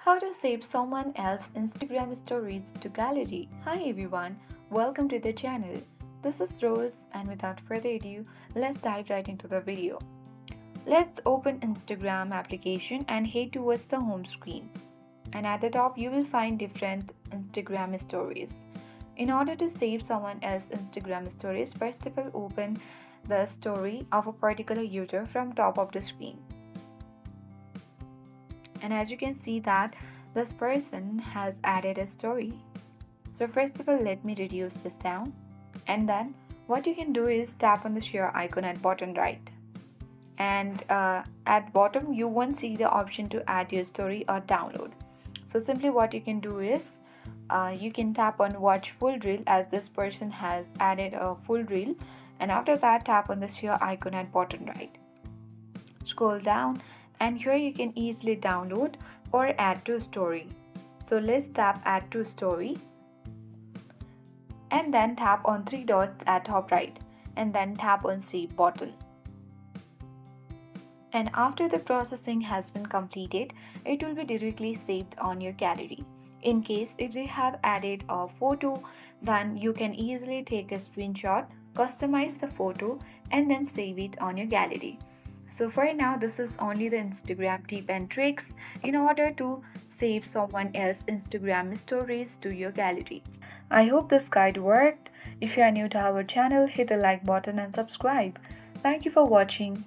How to save someone else's Instagram stories to gallery. Hi everyone, welcome to the channel. This is Rose, and without further ado, let's dive right into the video. Let's open Instagram application and head towards the home screen. And at the top you will find different Instagram stories. In order to save someone else's Instagram stories, first of all open the story of a particular user from top of the screen. And as you can see that this person has added a story. So first of all, let me reduce this down, and then what you can do is tap on the share icon at bottom right, and at bottom you won't see the option to add your story or download. So simply what you can do is you can tap on watch full reel, as this person has added a full reel, and after that tap on the share icon at bottom right. Scroll down and here you can easily download or add to story. So let's tap add to story and then tap on three dots at top right and then tap on save button. And after the processing has been completed, it will be directly saved on your gallery. In case if they have added a photo, then you can easily take a screenshot, customize the photo and then save it on your gallery. So for now, this is only the Instagram tip and tricks in order to save someone else's Instagram stories to your gallery. I hope this guide worked. If you are new to our channel, hit the like button and subscribe. Thank you for watching.